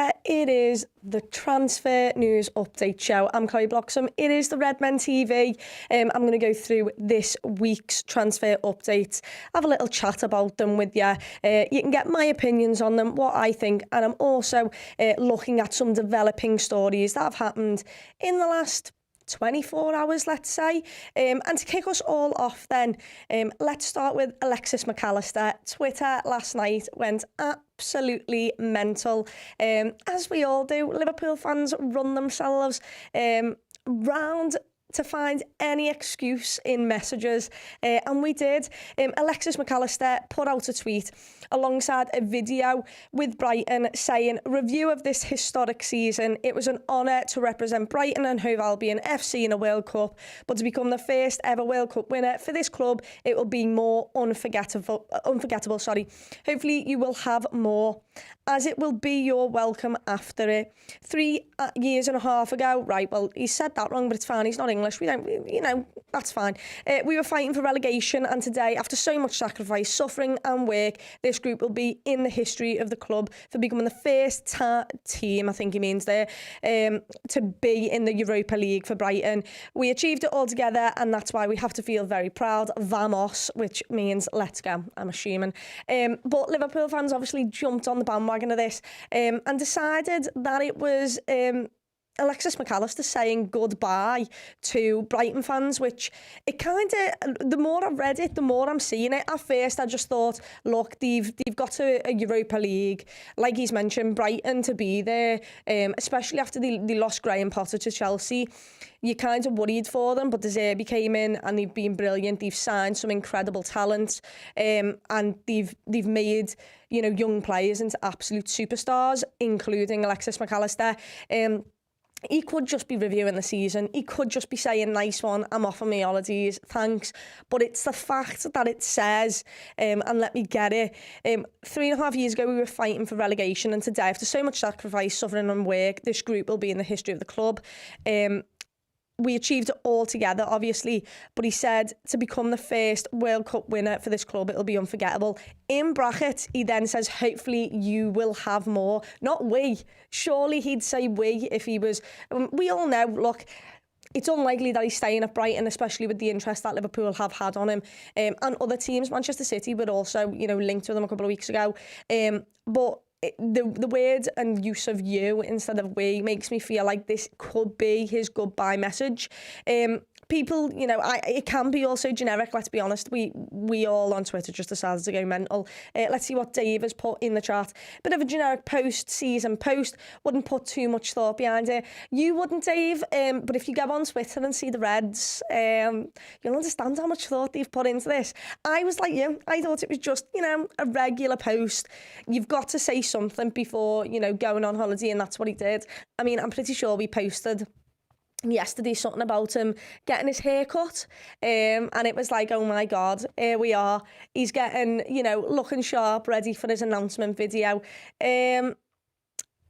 there, it is the transfer news update show. I'm Chloe Bloxham. It is the Redmen TV. I'm going to go through this week's transfer updates, have a little chat about them with you. You can get my opinions on them, what I think, and I'm also looking at some developing stories that have happened in the last 24 hours, let's say. And to kick us all off then, let's start with Alexis Mac Allister. Twitter last night went absolutely mental. As we all do, Liverpool fans run themselves round to find any excuse in messages, and we did. Alexis Mac Allister put out a tweet alongside a video with Brighton saying, "Review of this historic season. It was an honour to represent Brighton and Hove Albion FC in a World Cup, but to become the first ever World Cup winner for this club, it will be more unforgettable. Hopefully you will have more, as it will be your welcome after it. 3 years and a half ago," right, well, he said that wrong, but it's fine, he's not English, we don't, that's fine. "We were fighting for relegation, and today, after so much sacrifice, suffering and work, this group will be in the history of the club for becoming the first team," I think he means there, "to be in the Europa League for Brighton. We achieved it all together, and that's why we have to feel very proud. Vamos," which means let's go, I'm assuming. But Liverpool fans obviously jumped on the bandwagon of this and decided that it was Alexis Mac Allister saying goodbye to Brighton fans, which it kind of, the more I've read it, the more I'm seeing it. At first, I just thought, look, they've got to a Europa League, like he's mentioned, Brighton to be there, especially after they lost Graham Potter to Chelsea. You're kind of worried for them, but De Zerbi came in and they've been brilliant. They've signed some incredible talent, and they've made, young players into absolute superstars, including Alexis Mac Allister. He could just be reviewing the season. He could just be saying, "Nice one, I'm off on my holidays, thanks." But it's the fact that it says, and let me get it, 3.5 years ago we were fighting for relegation, and today, after so much sacrifice, suffering and work, this group will be in the history of the club. We achieved it all together, obviously, but he said to become the first World Cup winner for this club, it'll be unforgettable. In brackets, he then says, hopefully you will have more. Not we. Surely he'd say we if he was... We all know, look, it's unlikely that he's staying at Brighton, especially with the interest that Liverpool have had on him. And other teams, Manchester City, were also, linked with him a couple of weeks ago. But the word and use of you instead of we makes me feel like this could be his goodbye message. People, it can be also generic, let's be honest. We all on Twitter just decided to go mental. Let's see what Dave has put in the chat. Bit of a generic season post. Wouldn't put too much thought behind it. You wouldn't, Dave, but if you go on Twitter and see the Reds, you'll understand how much thought they've put into this. I was like you. I thought it was just, a regular post. You've got to say something before, going on holiday, and that's what he did. I mean, I'm pretty sure we posted yesterday something about him getting his hair cut, and it was like, oh my god, here we are, he's getting, looking sharp, ready for his announcement video.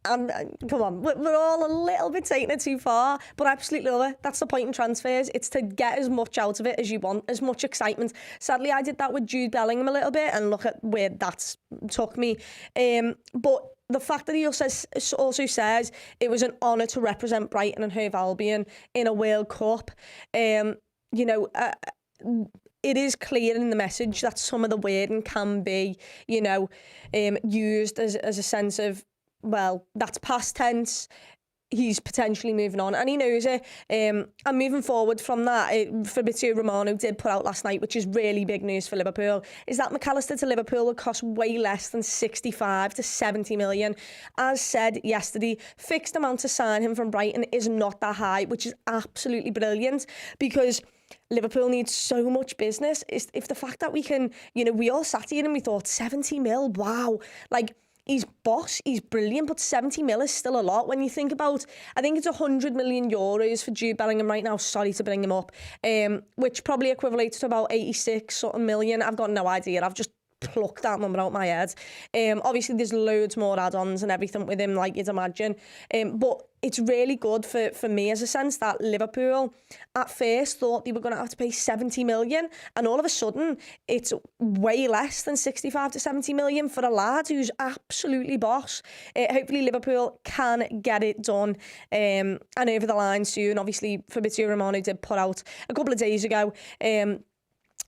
And come on, we're all a little bit taking it too far, but I absolutely love it. That's the point in transfers. It's to get as much out of it as you want, as much excitement. Sadly, I did that with Jude Bellingham a little bit, and look at where that's took me. But the fact that he also says it was an honour to represent Brighton and Hove Albion in a World Cup, it is clear in the message that some of the wording can be, used as a sense of, well, that's past tense. He's potentially moving on, and he knows it. And moving forward from that, Fabio Romano did put out last night, which is really big news for Liverpool, is that Mac Allister to Liverpool will cost way less than 65 to 70 million. As said yesterday, fixed amount to sign him from Brighton is not that high, which is absolutely brilliant, because Liverpool needs so much business. If the fact that we can, we all sat here and we thought 70 mil, wow, like, he's boss, he's brilliant, but 70 mil is still a lot when you think about, I think it's 100 million euros for Jude Bellingham right now, sorry to bring him up, which probably equates to about 86 something million. I've got no idea, I've just pluck that number out my head. Obviously, there's loads more add-ons and everything with him, like you'd imagine. But it's really good for me as a sense that Liverpool at first thought they were going to have to pay 70 million, and all of a sudden it's way less than 65 to 70 million for a lad who's absolutely boss. Hopefully Liverpool can get it done and over the line soon. Obviously Fabio Romano did put out a couple of days ago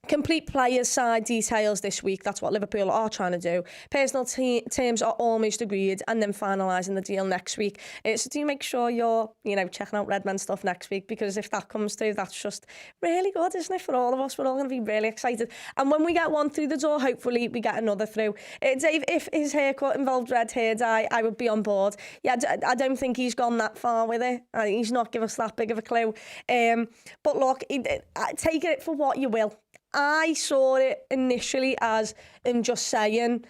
complete players' side details this week. That's what Liverpool are trying to do. Personal terms are almost agreed, and then finalising the deal next week. So do make sure you're, checking out Redmen stuff next week, because if that comes through, that's just really good, isn't it, for all of us? We're all going to be really excited. And when we get one through the door, hopefully we get another through. Dave, if his haircut involved red hair dye, I would be on board. Yeah, I don't think he's gone that far with it. He's not given us that big of a clue. But look, take it for what you will. I saw it initially as him just saying,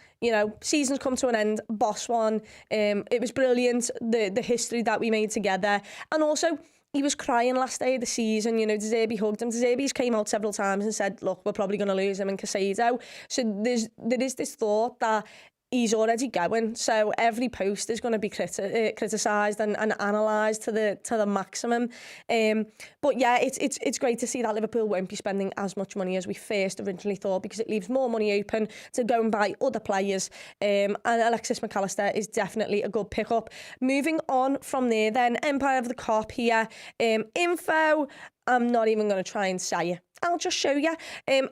season's come to an end, boss one. It was brilliant, the history that we made together. And also, he was crying last day of the season. De Zerbi hugged him. De Zerbi's came out several times and said, look, we're probably going to lose him in Casado. So there is this thought that he's already going, so every post is going to be criticised and analysed to the maximum. But yeah, it's great to see that Liverpool won't be spending as much money as we first originally thought, because it leaves more money open to go and buy other players. And Alexis Mac Allister is definitely a good pickup. Moving on from there, then Empire of the Cop here. Info, I'm not even going to try and say it. I'll just show you.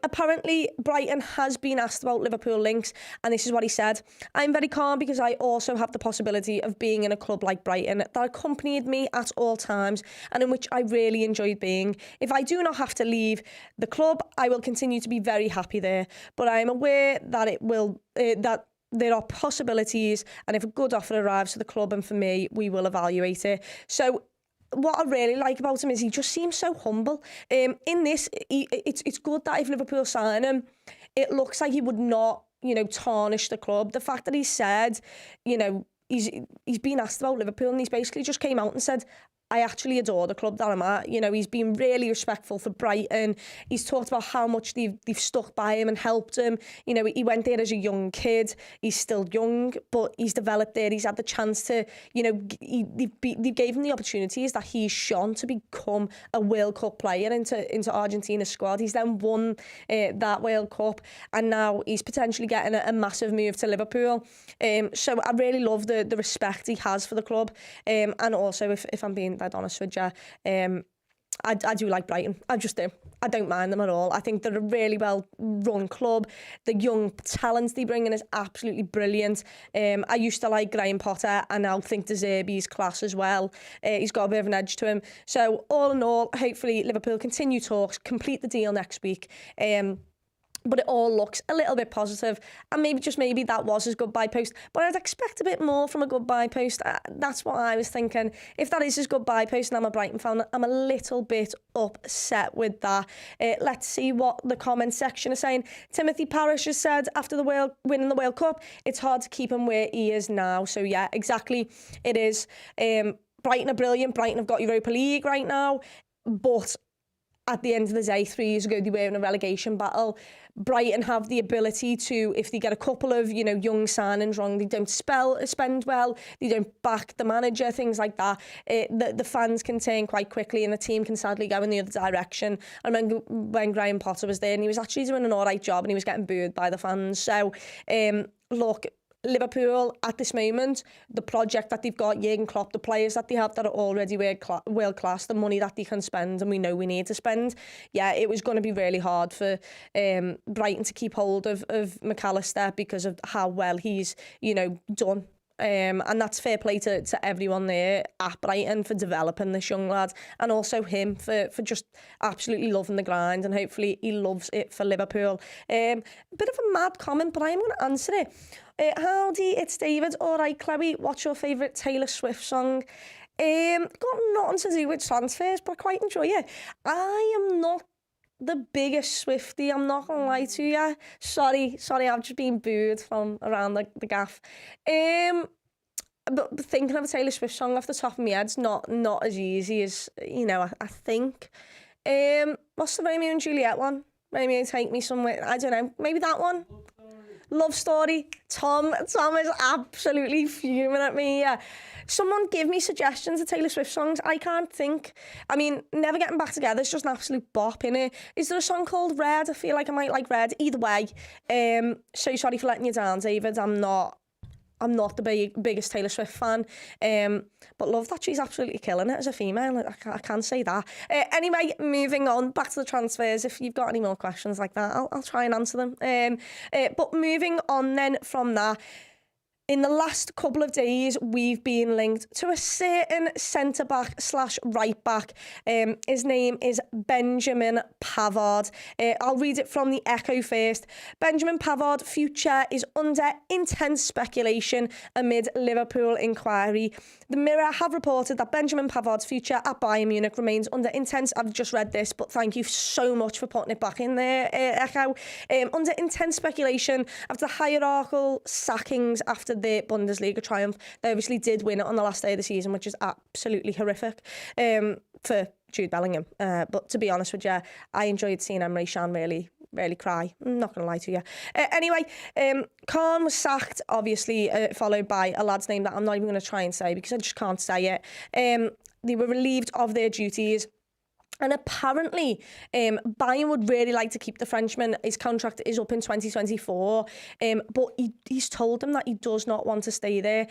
Apparently, Brighton has been asked about Liverpool links, and this is what he said. I'm very calm because I also have the possibility of being in a club like Brighton that accompanied me at all times and in which I really enjoyed being. If I do not have to leave the club, I will continue to be very happy there. But I am aware that it will that there are possibilities, and if a good offer arrives to the club and for me, we will evaluate it. So what I really like about him is he just seems so humble. In this, it's good that if Liverpool sign him, it looks like he would not, tarnish the club. The fact that he said, he's been asked about Liverpool, and he's basically just came out and said, I actually adore the club that I'm at. He's been really respectful for Brighton. He's talked about how much they've stuck by him and helped him. He went there as a young kid. He's still young, but he's developed there. He's had the chance to, they gave him the opportunities that he's shown to become a World Cup player into Argentina's squad. He's then won that World Cup, and now he's potentially getting a massive move to Liverpool. So I really love the respect he has for the club. And also, if I'm being dead honest with you, I do like Brighton. I just do. I don't mind them at all. I think they're a really well run club. The young talent they bring in is absolutely brilliant. I used to like Graham Potter, and now think De Zerbi's class as well. He's got a bit of an edge to him. So all in all, hopefully Liverpool continue talks, complete the deal next week. But it all looks a little bit positive, and maybe that was his goodbye post, but I'd expect a bit more from a goodbye post. That's what I was thinking. If that is his goodbye post and I'm a Brighton fan, I'm a little bit upset with that. Let's see what the comment section is saying. Timothy Parrish has said, after winning the World Cup, it's hard to keep him where he is now. So yeah, exactly, it is. Brighton are brilliant. Brighton have got Europa League right now, but at the end of the day, 3 years ago, they were in a relegation battle. Brighton have the ability to, if they get a couple of, young signings wrong, they don't spend well, they don't back the manager, things like that. The fans can turn quite quickly, and the team can sadly go in the other direction. I remember when Graham Potter was there, and he was actually doing an all right job, and he was getting booed by the fans. So, look, Liverpool at this moment, the project that they've got, Jurgen Klopp, the players that they have that are already world class, the money that they can spend, and we know we need to spend. Yeah, it was going to be really hard for Brighton to keep hold of Mac Allister because of how well he's done. And that's fair play to everyone there at Brighton for developing this young lad, and also him for just absolutely loving the grind, and hopefully he loves it for Liverpool. Bit of a mad comment, but I am going to answer it. Howdy, it's David. All right, Chloe, what's your favourite Taylor Swift song? Got nothing to do with transfers, but I quite enjoy it. I am not the biggest Swiftie, I'm not gonna lie to you. Sorry, I've just been booed from around the gaff. But thinking of a Taylor Swift song off the top of my head's not as easy as, I think. What's the Romeo and Juliet one? Romeo, take me somewhere. I don't know. Maybe that one? Love story. Tom is absolutely fuming at me. Yeah. Someone give me suggestions of Taylor Swift songs. I can't think. I mean, Never Getting Back Together is just an absolute bop, innit? Is there a song called Red? I feel like I might like Red. Either way, So Sorry for Letting You Down, David. I'm not the biggest Taylor Swift fan, but love that she's absolutely killing it as a female. I can't say that. Anyway, moving on, back to the transfers. If you've got any more questions like that, I'll try and answer them. But moving on then from that, in the last couple of days, we've been linked to a certain centre-back / right-back. His name is Benjamin Pavard. I'll read it from the Echo first. Benjamin Pavard's future is under intense speculation amid Liverpool inquiry. The Mirror have reported that Benjamin Pavard's future at Bayern Munich remains under intense... I've just read this, but thank you so much for putting it back in there, Echo. Under intense speculation after the hierarchical sackings after the Bundesliga triumph. They obviously did win it on the last day of the season, which is absolutely horrific for Jude Bellingham. But to be honest with you, I enjoyed seeing Emre Can really cry. I'm not going to lie to you. Anyway, Khan was sacked, obviously, followed by a lad's name that I'm not even going to try and say because I just can't say it. They were relieved of their duties. And apparently, Bayern would really like to keep the Frenchman. His contract is up in 2024, but he's told them that he does not want to stay there.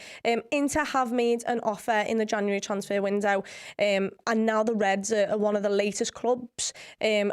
Inter have made an offer in the January transfer window, and now the Reds are one of the latest clubs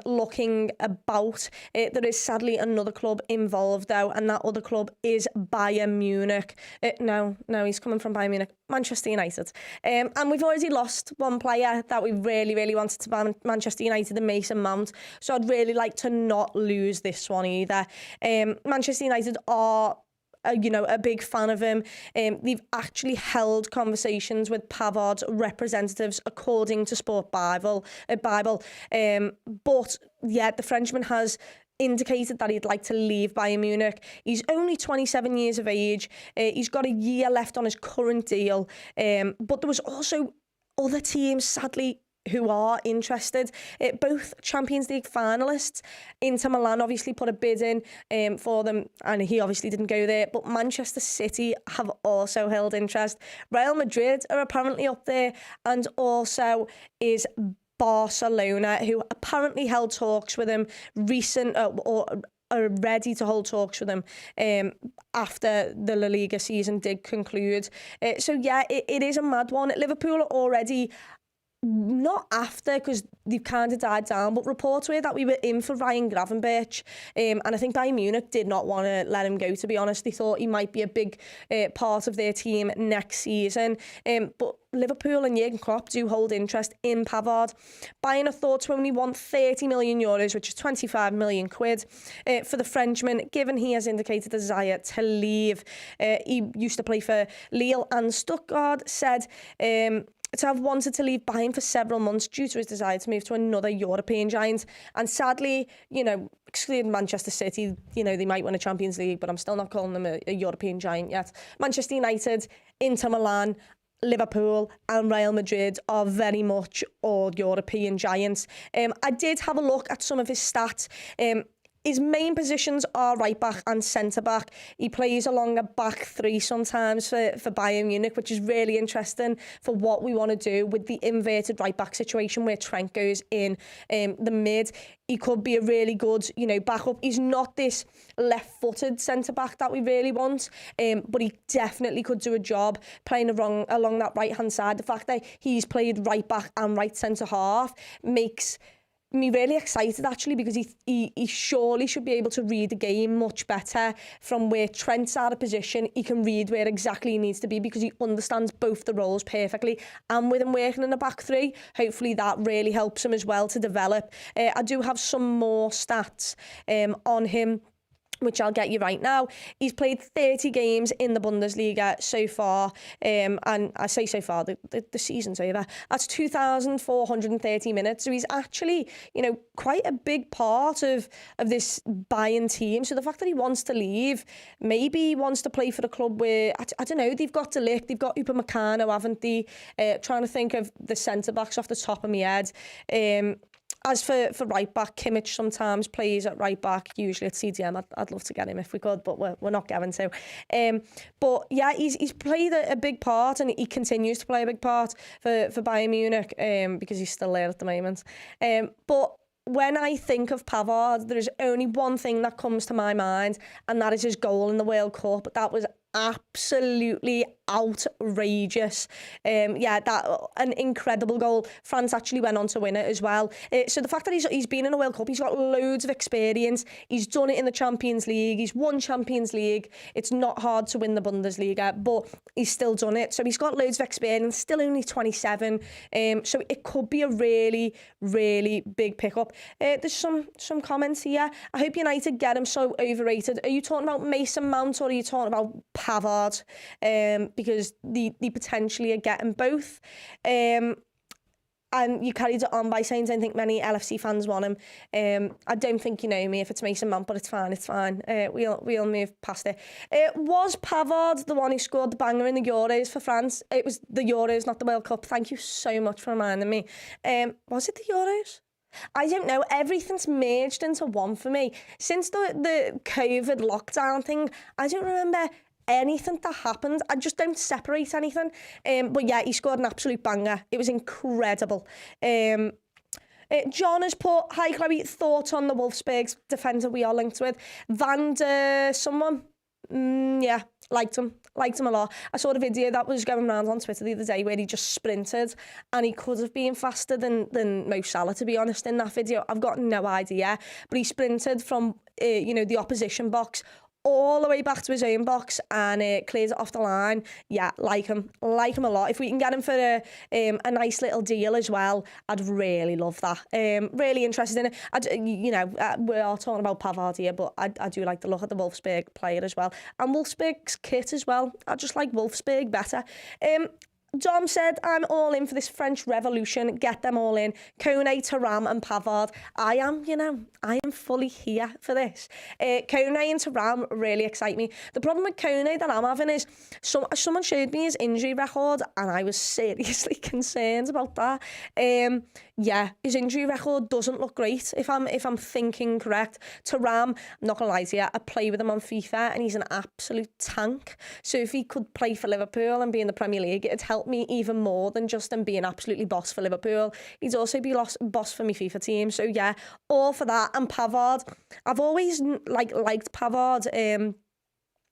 looking about. There is sadly another club involved, though, and that other club is Bayern Munich. No, he's coming from Bayern Munich. Manchester United. And we've already lost one player that we really wanted to Manchester United, and Mason Mount. So I'd really like to not lose this one either. Manchester United are a big fan of him. They've actually held conversations with Pavard's representatives, according to Sport Bible. But yeah, the Frenchman has indicated that he'd like to leave Bayern Munich. He's only 27 years of age. He's got a year left on his current deal. But there was also other teams, sadly, who are interested. Both Champions League finalists, Inter Milan obviously put a bid in for them, and he obviously didn't go there, but Manchester City have also held interest. Real Madrid are apparently up there, and also is Barcelona, who apparently held talks with him or are ready to hold talks with him after the La Liga season did conclude. So yeah, it is a mad one. Liverpool are already... not after, because they've kind of died down, but reports were that we were in for Ryan Gravenberch, and I think Bayern Munich did not want to let him go, to be honest. They thought he might be a big part of their team next season, but Liverpool and Jurgen Klopp do hold interest in Pavard. Bayern are thought to only want €30 million, which is 25 million quid, for the Frenchman, given he has indicated a desire to leave. He used to play for Lille and Stuttgart, said to have wanted to leave Bayern for several months due to his desire to move to another European giant. And sadly, excluding Manchester City, they might win a Champions League, but I'm still not calling them a European giant yet. Manchester United, Inter Milan, Liverpool and Real Madrid are very much all European giants. I did have a look at some of his stats. His main positions are right-back and centre-back. He plays along a back three sometimes for Bayern Munich, which is really interesting for what we want to do with the inverted right-back situation where Trent goes in the mid. He could be a really good, backup. He's not this left-footed centre-back that we really want, but he definitely could do a job playing along that right-hand side. The fact that he's played right-back and right centre-half makes me really excited, actually, because he surely should be able to read the game much better from where Trent's out of position. He can read where exactly he needs to be because he understands both the roles perfectly. And with him working in the back three, hopefully that really helps him as well to develop. I do have some more stats on him, which I'll get you right now. He's played 30 games in the Bundesliga so far, and I say so far, the season's over. That's 2,430 minutes, so he's actually, quite a big part of this Bayern team. So the fact that he wants to leave, maybe he wants to play for the club where, I don't know, they've got De Ligt, they've got Upamecano, haven't they? Trying to think of the centre-backs off the top of my head. as for right back, Kimmich sometimes plays at right back, usually at CDM. I'd love to get him if we could, but we're not going to. But yeah, he's played a big part, and he continues to play a big part for Bayern Munich because he's still there at the moment. But when I think of Pavard, there is only one thing that comes to my mind, and that is his goal in the World Cup. That was absolutely outrageous. An incredible goal. France actually went on to win it as well. So the fact that he's been in a World Cup, he's got loads of experience. He's done it in the Champions League. He's won Champions League. It's not hard to win the Bundesliga, but he's still done it. So he's got loads of experience. Still only 27. So it could be a really, really big pickup. There's some comments here. I hope United get him so overrated. Are you talking about Mason Mount, or are you talking about Pavard? Because they potentially are getting both. And you carried it on by saying, I don't think many LFC fans want him. I don't think you know me if it's Mason Mount, but it's fine. We'll move past it. Was Pavard the one who scored the banger in the Euros for France? It was the Euros, not the World Cup. Thank you so much for reminding me. Was it the Euros? I don't know. Everything's merged into one for me. Since the COVID lockdown thing, I don't remember anything that happened. I just don't separate anything. But yeah, he scored an absolute banger. It was incredible. John has put, hi Chloe, thoughts on the Wolfsburg's defender we are linked with. Someone. Yeah, liked him a lot. I saw the video that was going around on Twitter the other day where he just sprinted, and he could have been faster than Mo Salah, to be honest, in that video. I've got no idea, but he sprinted from the opposition box all the way back to his own box and clears it off the line. Yeah, like him a lot. If we can get him for a nice little deal as well, I'd really love that. Really interested in it. We are talking about Pavard here, but I do like the look at the Wolfsburg player as well. And Wolfsburg's kit as well. I just like Wolfsburg better. Dom said, I'm all in for this French Revolution. Get them all in. Kone, Thuram and Pavard. I am fully here for this. Kone and Thuram really excite me. The problem with Kone that I'm having is someone showed me his injury record, and I was seriously concerned about that. His injury record doesn't look great, if I'm thinking correct. Thuram, I'm not gonna lie to you, I play with him on FIFA and he's an absolute tank. So if he could play for Liverpool and be in the Premier League, it'd help me even more than just him being absolutely boss for Liverpool. He'd also be boss for my FIFA team. So yeah, all for that. And Pavard, I've always liked Pavard.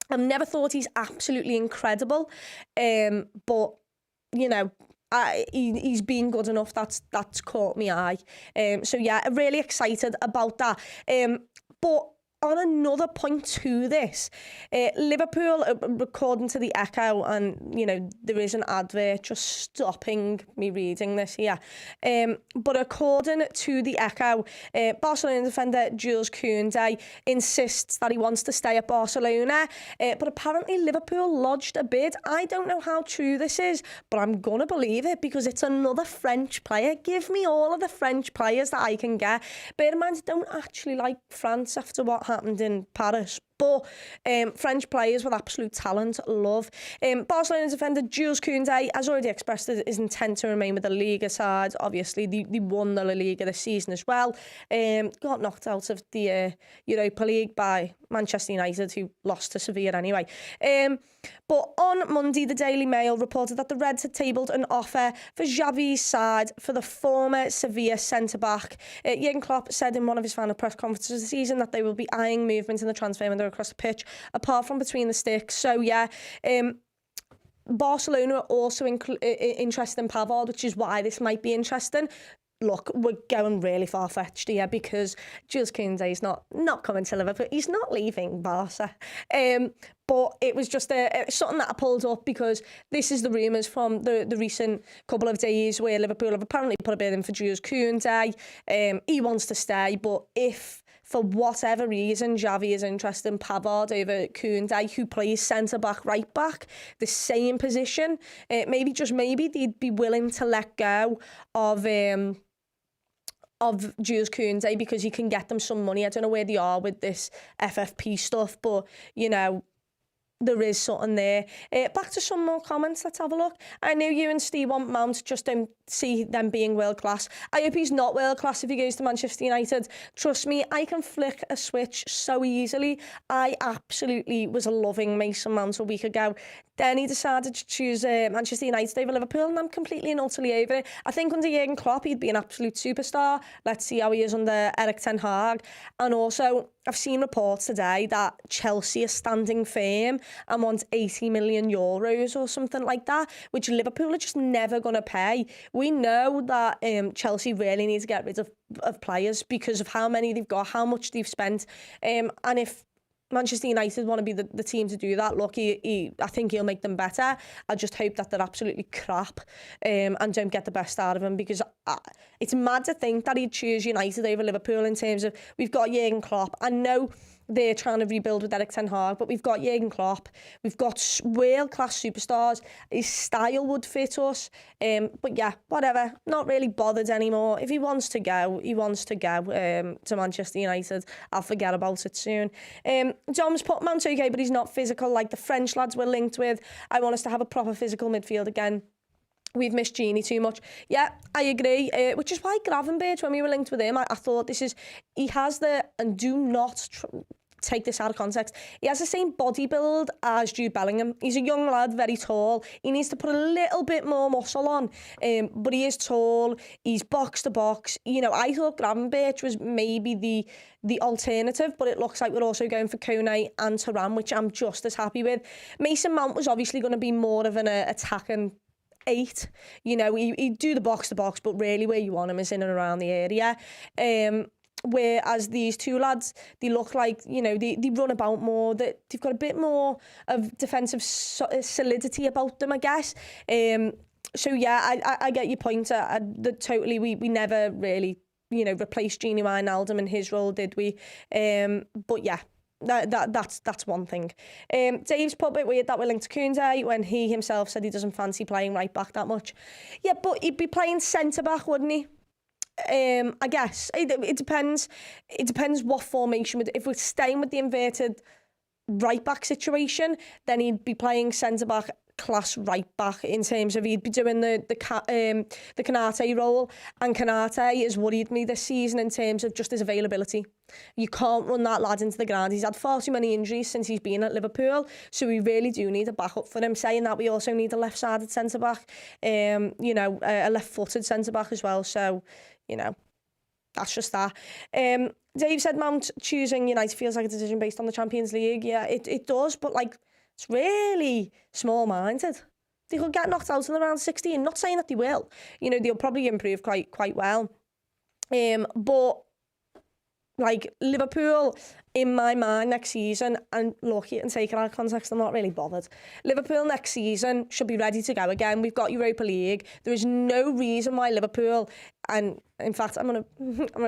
I've never thought he's absolutely incredible, but he's been good enough. That's caught me eye. So yeah, I'm really excited about that. But on another point to this, Liverpool, according to the Echo, and there is an advert just stopping me reading this here. But according to the Echo, Barcelona defender Jules Koundé insists that he wants to stay at Barcelona. But apparently Liverpool lodged a bid. I don't know how true this is, but I'm gonna believe it because it's another French player. Give me all of the French players that I can get. Bear in mind, I don't actually like France after what happened in Paris, but French players with absolute talent, love. Barcelona defender Jules Koundé has already expressed his intent to remain with the Liga side. Obviously, they won the La Liga this season as well. Got knocked out of the Europa League by Manchester United, who lost to Sevilla anyway. But on Monday, the Daily Mail reported that the Reds had tabled an offer for Xavi's side for the former Sevilla centre-back. Jurgen Klopp said in one of his final press conferences this season that they will be eyeing movement in the transfer window across the pitch, apart from between the sticks. So yeah, Barcelona are also interested in Pavard, which is why this might be interesting. Look, we're going really far-fetched here because Jules Koundé is not coming to Liverpool. He's not leaving Barca. But it was just something that I pulled up because this is the rumours from the recent couple of days where Liverpool have apparently put a bid in for Jules Koundé. He wants to stay, but if for whatever reason Xavi is interested in Pavard over Koundé, who plays centre-back, right-back, the same position, maybe they'd be willing to let go of Jules Koundé because he can get them some money. I don't know where they are with this FFP stuff, but there is something there. Back to some more comments, let's have a look. I know you and Steve want Mount, just don't see them being world class. I hope he's not world class if he goes to Manchester United. Trust me, I can flick a switch so easily. I absolutely was loving Mason Mount a week ago. Then he decided to choose Manchester United over Liverpool, and I'm completely and utterly over it. I think under Jurgen Klopp, he'd be an absolute superstar. Let's see how he is under Erik ten Hag. And also, I've seen reports today that Chelsea are standing firm and want 80 million euros or something like that, which Liverpool are just never going to pay. We know that Chelsea really need to get rid of players because of how many they've got, how much they've spent. And if Manchester United want to be the team to do that, look, I think he'll make them better. I just hope that they're absolutely crap and don't get the best out of him, because it's mad to think that he'd choose United over Liverpool in terms of, we've got Jurgen Klopp. I know they're trying to rebuild with Erik ten Hag, but we've got Jurgen Klopp, we've got world-class superstars. His style would fit us, but yeah, whatever, not really bothered anymore. If he wants to go, he wants to go to Manchester United. I'll forget about it soon. Dom's put Mount okay, but he's not physical like the French lads we're linked with. I want us to have a proper physical midfield again. We've missed Gini too much. Yeah, I agree. Which is why Gravenberch, when we were linked with him, I thought he has the, and do not take this out of context, he has the same body build as Jude Bellingham. He's a young lad, very tall. He needs to put a little bit more muscle on, but he is tall. He's box to box. You know, I thought Gravenberch was maybe the alternative, but it looks like we're also going for Kone and Thuram, which I'm just as happy with. Mason Mount was obviously going to be more of an attacking 8. You know, he'd do the box to box, but really where you want him is in and around the area. Whereas these two lads, they look like, you know, they run about more, they've got a bit more of defensive solidity about them, I guess. So yeah, I get your point. Totally, we never really, you know, replaced Gini Wijnaldum in his role, did we? But yeah. That's one thing. Dave's put a bit weird that we're linked to Koundé when he himself said he doesn't fancy playing right back that much. Yeah, but he'd be playing centre back, wouldn't he? I guess it depends. It depends what formation. If we're staying with the inverted right back situation, then he'd be playing centre back class right back, in terms of he'd be doing the Konate role, and Konate has worried me this season in terms of just his availability. You can't run that lad into the ground. He's had far too many injuries since he's been at Liverpool, so we really do need a backup for him. Saying that, we also need a left-sided centre-back, you know, a left-footed centre-back as well, so, you know, that's just that. Dave said Mount choosing United feels like a decision based on the Champions League. Yeah, it does, but like, it's really small-minded. They could get knocked out in the round 16. Not saying that they will. You know, they'll probably improve quite well. But like Liverpool, in my mind, next season, and look, you can take it out of context, I'm not really bothered. Liverpool next season should be ready to go again. We've got Europa League. There is no reason why Liverpool, and in fact, I'm gonna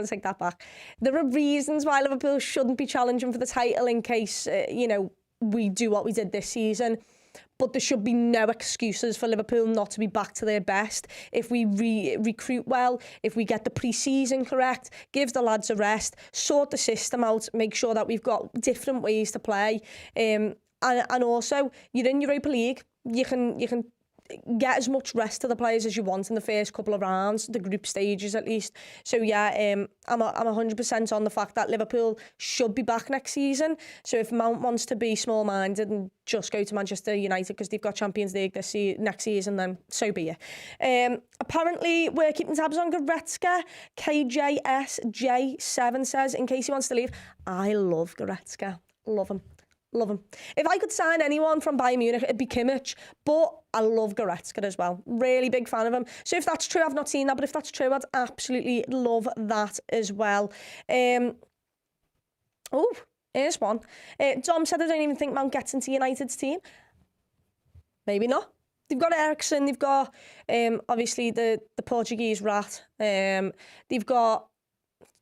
take that back. There are reasons why Liverpool shouldn't be challenging for the title in case, you know, we do what we did this season. But there should be no excuses for Liverpool not to be back to their best. If we recruit well, if we get the pre-season correct, give the lads a rest, sort the system out, make sure that we've got different ways to play. And also, you're in Europa League, you can get as much rest to the players as you want in the first couple of rounds, the group stages at least. So yeah, I'm 100% on the fact that Liverpool should be back next season. So if Mount wants to be small-minded and just go to Manchester United because they've got Champions League next season, then so be it. Apparently, we're keeping tabs on Goretzka. KJSJ7 says, in case he wants to leave, I love Goretzka. Love him. Love him. If I could sign anyone from Bayern Munich, it'd be Kimmich, but I love Goretzka as well. Really big fan of him. So if that's true, I've not seen that, but if that's true, I'd absolutely love that as well. Oh, here's one. Dom said, I don't even think Mount gets into United's team. Maybe not. They've got Eriksen, they've got, obviously, the Portuguese rat. They've got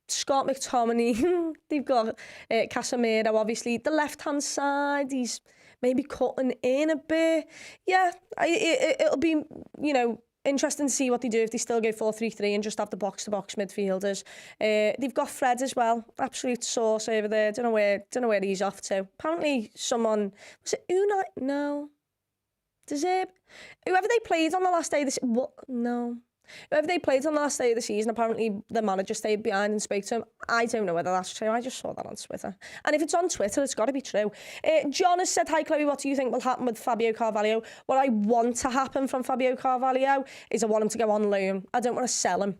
Scott McTominay, they've got Casemiro, obviously. The left-hand side, he's maybe cutting in a bit. Yeah, it'll be, you know, interesting to see what they do if they still go 4-3-3 and just have the box-to-box midfielders. They've got Fred as well, absolute sauce over there. Don't know where he's off to. Apparently, someone was it Unai? No, whoever they played on the last day of this. What? No. Whoever they played on the last day of the season, apparently the manager stayed behind and spoke to him. I don't know whether that's true. I just saw that on Twitter. And if it's on Twitter, it's got to be true. John has said, hi Chloe, what do you think will happen with Fabio Carvalho? What I want to happen from Fabio Carvalho is I want him to go on loan. I don't want to sell him.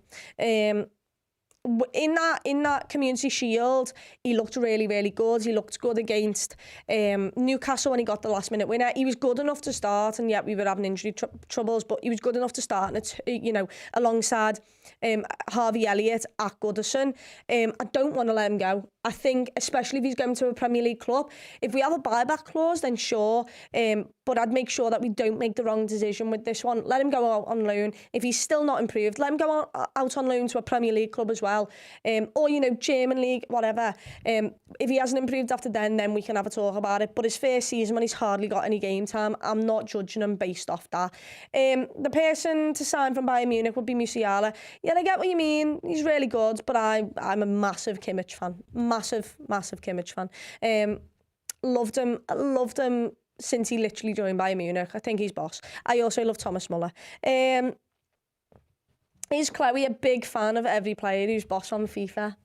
In that Community Shield, he looked really, really good. He looked good against Newcastle when he got the last minute winner. He was good enough to start, and yet we were having injury troubles, but he was good enough to start, and alongside Harvey Elliott at Goodison. I don't want to let him go. I think, especially if he's going to a Premier League club, if we have a buyback clause, then sure. But I'd make sure that we don't make the wrong decision with this one. Let him go out on loan. If he's still not improved, let him go out on loan to a Premier League club as well. Or, German League, whatever. If he hasn't improved after then we can have a talk about it. But his first season, when he's hardly got any game time, I'm not judging him based off that. The person to sign from Bayern Munich would be Musiala. Yeah, I get what you mean. He's really good, but I'm a massive Kimmich fan. Massive Kimmich fan. Loved him since he literally joined Bayern Munich. I think he's boss. I also love Thomas Muller. Is Chloe a big fan of every player who's boss on FIFA?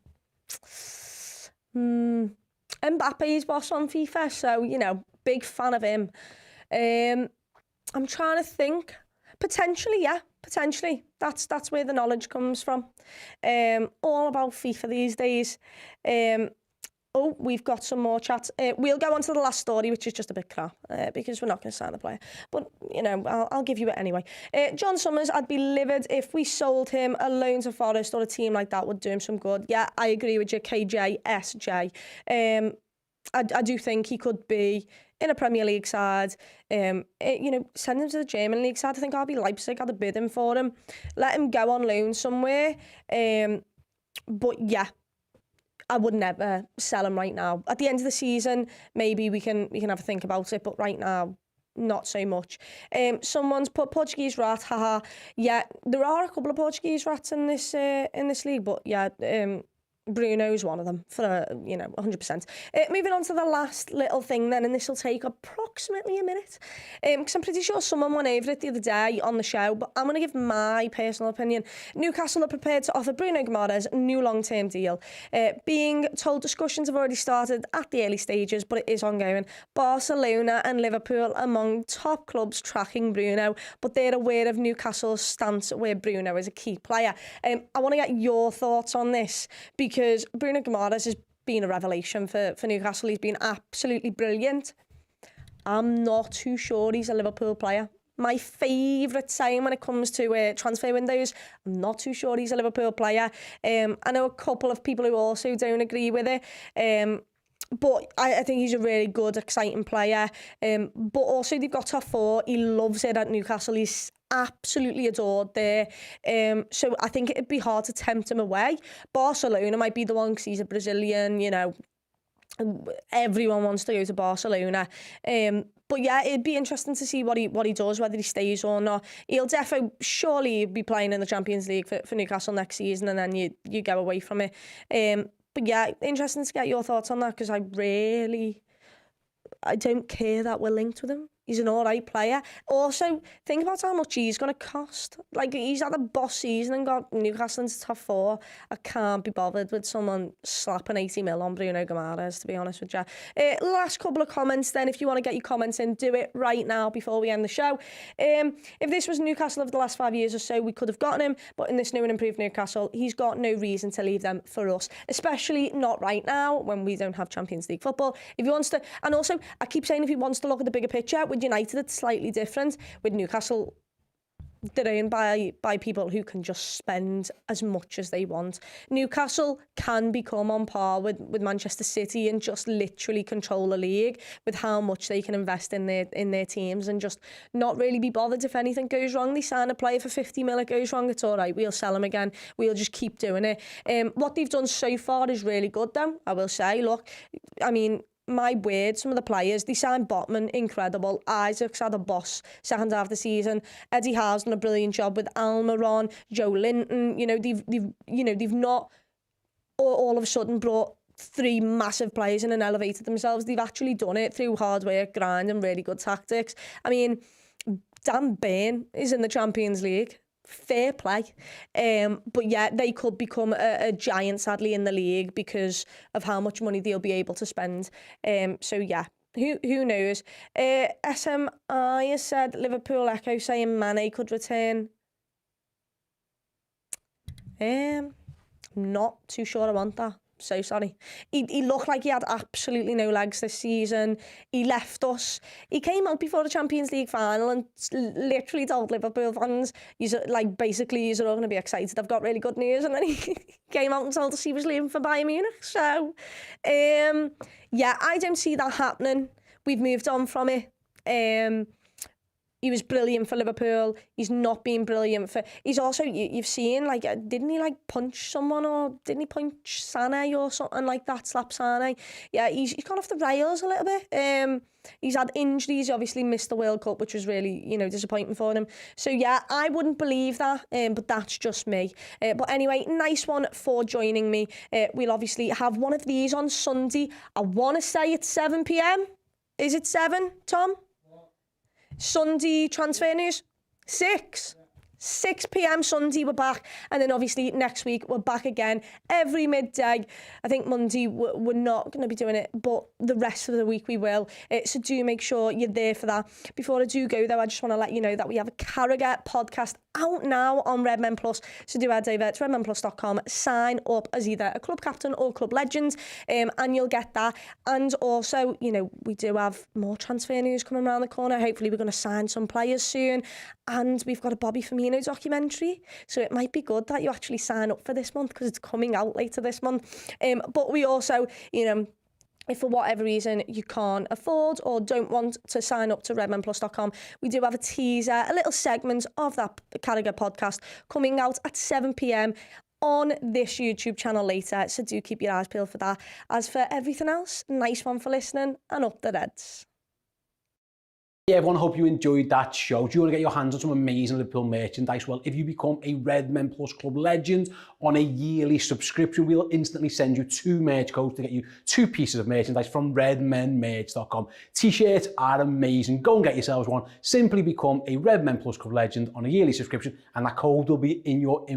Mbappe's boss on FIFA, so, big fan of him. I'm trying to think. Potentially, yeah. Potentially. That's where the knowledge comes from. All about FIFA these days. We've got some more chats. We'll go on to the last story, which is just a bit crap, because we're not going to sign the player. But, I'll give you it anyway. John Summers, I'd be livid if we sold him a loan to Forest, or a team like that would do him some good. Yeah, I agree with you, KJSJ. I do think he could be in a Premier League side. Send him to the German League side. I think RB Leipzig had a bidding for him. Let him go on loan somewhere. But yeah, I would never sell him right now. At the end of the season, maybe we can have a think about it, but right now, not so much. Someone's put Portuguese rat, haha. Yeah, there are a couple of Portuguese rats in this league, but yeah, Bruno's one of them for 100%. Moving on to the last little thing then, and this will take approximately a minute, because I'm pretty sure someone went over it the other day on the show, but I'm going to give my personal opinion. Newcastle are prepared to offer Bruno Guimarães a new long-term deal. Being told discussions have already started at the early stages, but it is ongoing. Barcelona and Liverpool among top clubs tracking Bruno, but they're aware of Newcastle's stance where Bruno is a key player. I want to get your thoughts on this, because Bruno Guimarães has been a revelation for Newcastle. He's been absolutely brilliant. I'm not too sure he's a Liverpool player. My favourite saying when it comes to transfer windows, I'm not too sure he's a Liverpool player. I know a couple of people who also don't agree with it. But I think he's a really good, exciting player. But also they've got top four. He loves it at Newcastle. He's absolutely adored there. So I think it'd be hard to tempt him away. Barcelona might be the one because he's a Brazilian, everyone wants to go to Barcelona. But yeah, it'd be interesting to see what he does, whether he stays or not. He'll surely be playing in the Champions League for Newcastle next season, and then you go away from it. But yeah, interesting to get your thoughts on that, because I don't care that we're linked with him. He's an alright player. Also, think about how much he's going to cost. Like, he's had a boss season and got Newcastle into top four. I can't be bothered with someone slapping 80 mil on Bruno Guimarães, to be honest with you. Last couple of comments then. If you want to get your comments in, do it right now before we end the show. If this was Newcastle over the last 5 years or so, we could have gotten him. But in this new and improved Newcastle, he's got no reason to leave them for us. Especially not right now, when we don't have Champions League football. If he wants to... And also, I keep saying if he wants to look at the bigger picture, with United it's slightly different. With Newcastle, they're owned by people who can just spend as much as they want. Newcastle can become on par with Manchester City and just literally control the league with how much they can invest in their teams, and just not really be bothered if anything goes wrong. They sign a player for 50 mil, it goes wrong, it's all right, we'll sell him again, we'll just keep doing it. What they've done so far is really good though, I will say. Look, I mean, my word, some of the players, they signed Botman, incredible. Isaac's had a boss second half of the season. Eddie Howe's done a brilliant job with Almiron, Joe Linton. They've not all of a sudden brought 3 massive players in and elevated themselves. They've actually done it through hard work, grind, and really good tactics. I mean, Dan Burn is in the Champions League. Fair play. But yeah, they could become a giant, sadly, in the league because of how much money they'll be able to spend. So yeah, who knows? SMI has said Liverpool Echo saying Mane could return. I'm not too sure I want that. So sorry. He looked like he had absolutely no legs this season. He left us. He came out before the Champions League final and literally told Liverpool fans, you're all going to be excited. I've got really good news. And then he came out and told us he was leaving for Bayern Munich. So, yeah, I don't see that happening. We've moved on from it. He was brilliant for Liverpool. He's not been brilliant for... He's also... You've seen, like, didn't he, like, punch someone or... Didn't he punch Sané or something like that? Slap Sané? Yeah, he's gone off the rails a little bit. He's had injuries. He obviously missed the World Cup, which was really, disappointing for him. So, yeah, I wouldn't believe that, but that's just me. But anyway, nice one for joining me. We'll obviously have one of these on Sunday. I want to say it's 7 p.m. Is it 7, Tom? Sunday transfer news, 6 p.m. Sunday we're back, and then obviously next week we're back again every midday. I think Monday we're not going to be doing it, but the rest of the week we will. So do make sure you're there for that. Before I do go though, I just want to let you know that we have a Carragher podcast out now on Redmen Plus. So do head over to redmenplus.com, sign up as either a club captain or club legend, and you'll get that. And also, we do have more transfer news coming around the corner. Hopefully we're going to sign some players soon, and we've got a Bobby Firmino documentary, so it might be good that you actually sign up for this month because it's coming out later this month. But we also, if for whatever reason you can't afford or don't want to sign up to redmenplus.com, we do have a teaser, a little segment of that Carragher podcast coming out at 7 p.m. on this YouTube channel later, so do keep your eyes peeled for that. As for everything else, nice one for listening, and up the Reds. Yeah, everyone, I hope you enjoyed that show. Do you want to get your hands on some amazing Liverpool merchandise? Well, if you become a Redmen Plus Club Legend on a yearly subscription, we'll instantly send you 2 merch codes to get you 2 pieces of merchandise from redmenmerch.com. T-shirts are amazing. Go and get yourselves one. Simply become a Redmen Plus Club Legend on a yearly subscription, and that code will be in your